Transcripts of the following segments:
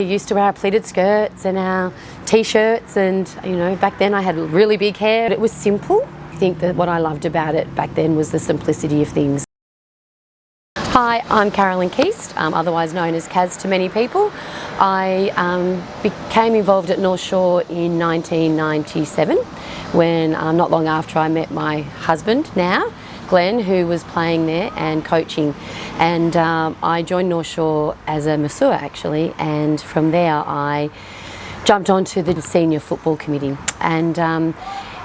used to wear our pleated skirts and our t-shirts, and back then I had really big hair. It was simple. I think that what I loved about it back then was the simplicity of things. Hi, I'm Carolyn Keast, otherwise known as Kaz to many people. I became involved at North Shore in 1997 when not long after I met my husband now, Glenn, who was playing there and coaching, and I joined North Shore as a masseur actually, and from there I jumped onto the senior football committee. And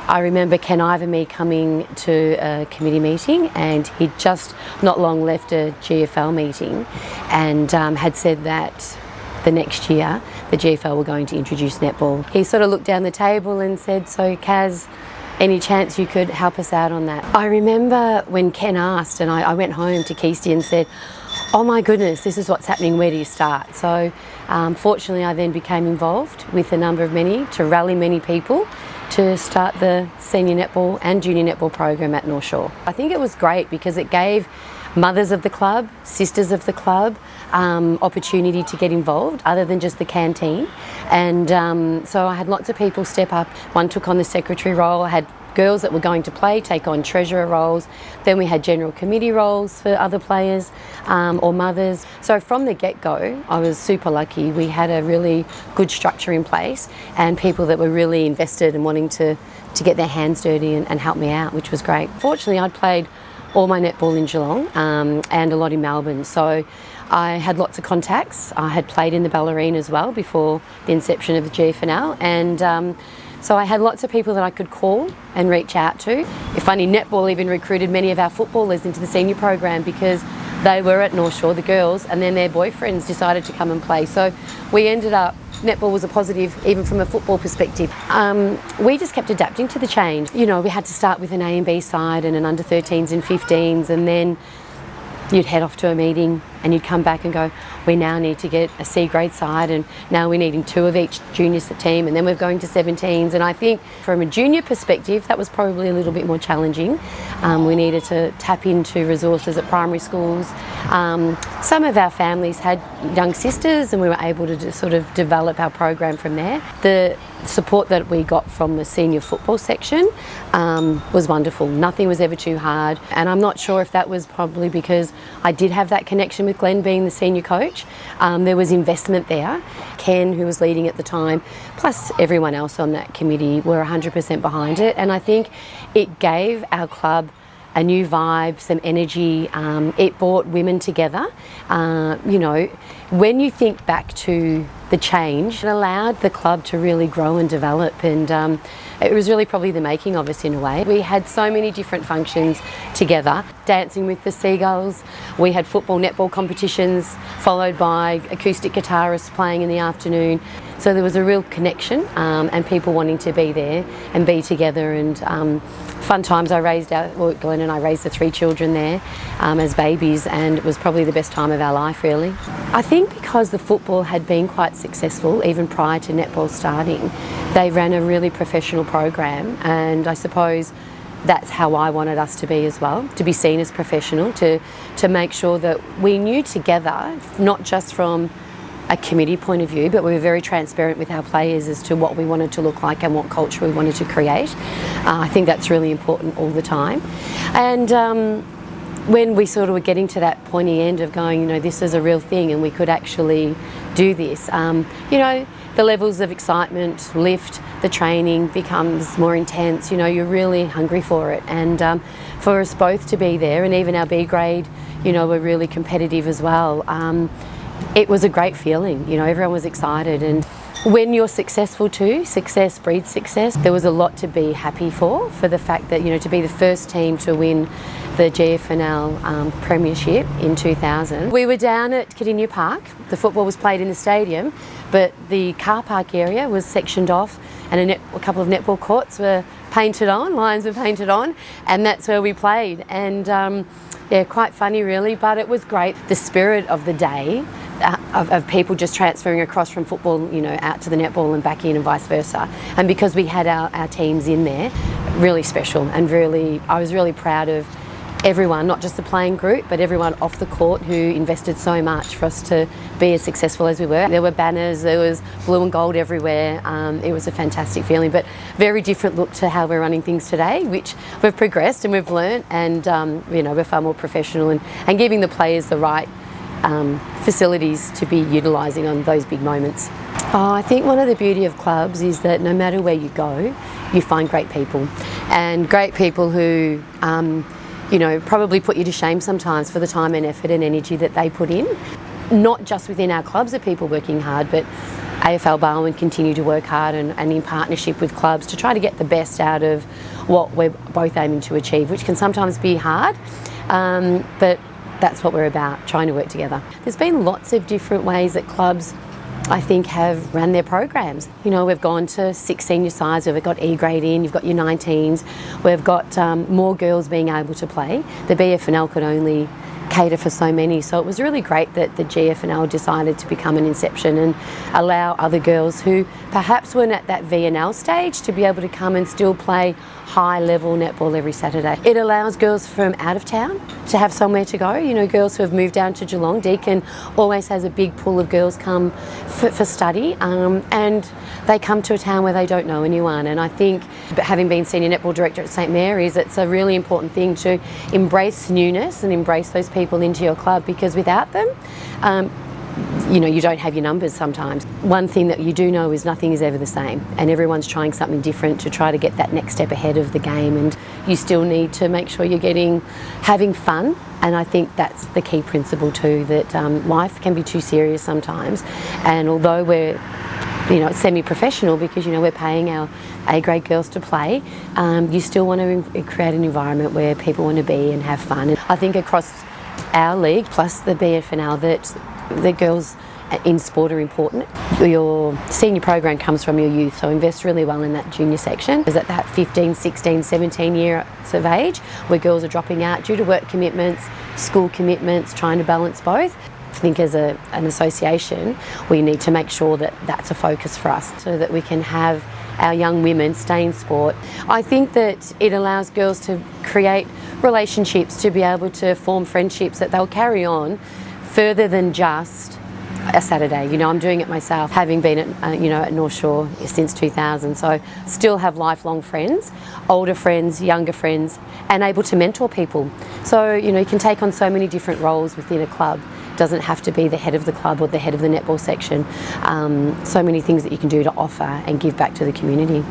I remember Ken Iverme coming to a committee meeting, and he'd just not long left a GFL meeting and had said that the next year the GFL were going to introduce netball. He sort of looked down the table and said, "So Kaz, any chance you could help us out on that?" I remember when Ken asked, and I went home to Keast and said, "Oh my goodness, this is what's happening, where do you start?" So fortunately I then became involved with a number of to rally many people to start the senior netball and junior netball program at North Shore. I think it was great because it gave mothers of the club, sisters of the club, opportunity to get involved other than just the canteen. And so I had lots of people step up. One took on the secretary role. I had girls that were going to play take on treasurer roles. Then we had general committee roles for other players or mothers. So from the get-go, I was super lucky. We had a really good structure in place and people that were really invested and wanting to get their hands dirty and help me out, which was great. Fortunately, I'd played all my netball in Geelong and a lot in Melbourne. So I had lots of contacts. I had played in the Ballerine as well before the inception of the GFNL, and so I had lots of people that I could call and reach out to. It's funny, netball even recruited many of our footballers into the senior program because they were at North Shore, the girls, and then their boyfriends decided to come and play. So we ended up, netball was a positive even from a football perspective. We just kept adapting to the change. We had to start with an A and B side and an under 13s and 15s, and then you'd head off to a meeting and you'd come back and go, we now need to get a C grade side, and now we're needing 2 of each junior team, and then we're going to 17s. And I think from a junior perspective that was probably a little bit more challenging. We needed to tap into resources at primary schools. Some of our families had young sisters and we were able to sort of develop our program from there. The support that we got from the senior football section was wonderful. Nothing was ever too hard, and I'm not sure if that was probably because I did have that connection with Glenn being the senior coach. There was investment there. Ken, who was leading at the time, plus everyone else on that committee were 100% behind it, and I think it gave our club a new vibe, some energy. It brought women together. When you think back to the change, it allowed the club to really grow and develop, and it was really probably the making of us in a way. We had so many different functions together, dancing with the seagulls. We had football netball competitions followed by acoustic guitarists playing in the afternoon. So there was a real connection and people wanting to be there and be together, and fun times. Glenn and I raised the 3 children there as babies, and it was probably the best time of our life really. I think because the football had been quite successful even prior to netball starting, they ran a really professional program, and I suppose that's how I wanted us to be as well, to be seen as professional, to make sure that we knew together, not just from a committee point of view, but we were very transparent with our players as to what we wanted to look like and what culture we wanted to create. I think that's really important all the time. And when we sort of were getting to that pointy end of going, this is a real thing and we could actually do this, the levels of excitement lift, the training becomes more intense, you're really hungry for it. And for us both to be there, and even our B grade, were really competitive as well. It was a great feeling, everyone was excited, and when you're successful too, success breeds success. There was a lot to be happy for the fact that, to be the first team to win the GFNL Premiership in 2000. We were down at Cardinia Park. The football was played in the stadium, but the car park area was sectioned off, and a couple of netball courts were painted on, lines were painted on, and that's where we played. And quite funny really, but it was great. The spirit of the day of people just transferring across from football, out to the netball and back in and vice versa. And because we had our teams in there, really special, and I was really proud of everyone, not just the playing group, but everyone off the court who invested so much for us to be as successful as we were. There were banners, there was blue and gold everywhere. It was a fantastic feeling, but very different look to how we're running things today, which we've progressed and we've learnt, and we're far more professional and giving the players the right facilities to be utilising on those big moments. I think one of the beauty of clubs is that no matter where you go, you find great people, and great people who probably put you to shame sometimes for the time and effort and energy that they put in. Not just within our clubs are people working hard, but AFL Barwon continue to work hard and in partnership with clubs to try to get the best out of what we're both aiming to achieve, which can sometimes be hard, but that's what we're about, trying to work together. There's been lots of different ways that clubs, I think, have ran their programs. We've gone to 6 senior sides, we've got E-grade in, you've got your 19s, we've got more girls being able to play. The BFNL could only cater for so many, so it was really great that the GFNL decided to become an inception and allow other girls who perhaps weren't at that VNL stage to be able to come and still play high level netball every Saturday. It allows girls from out of town to have somewhere to go. Girls who have moved down to Geelong. Deakin always has a big pool of girls come for study, and they come to a town where they don't know anyone. And I think, having been senior netball director at St Mary's, it's a really important thing to embrace newness and embrace those people into your club, because without them, you don't have your numbers sometimes. One thing that you do know is nothing is ever the same, and everyone's trying something different to try to get that next step ahead of the game, and you still need to make sure you're having fun. And I think that's the key principle too, that life can be too serious sometimes, and although we're it's semi-professional because we're paying our A-grade girls to play, you still want to create an environment where people want to be and have fun. And I think across our league plus the BFNL that the girls in sport are important. Your senior program comes from your youth, so invest really well in that junior section. Is at that 15, 16, 17 years of age where girls are dropping out due to work commitments, school commitments, trying to balance both. I think as an association we need to make sure that that's a focus for us so that we can have our young women stay in sport. I think that it allows girls to create relationships, to be able to form friendships that they'll carry on further than just a Saturday. I'm doing it myself, having been at North Shore since 2000, so still have lifelong friends, older friends, younger friends, and able to mentor people. So you can take on so many different roles within a club. It doesn't have to be the head of the club or the head of the netball section. So many things that you can do to offer and give back to the community.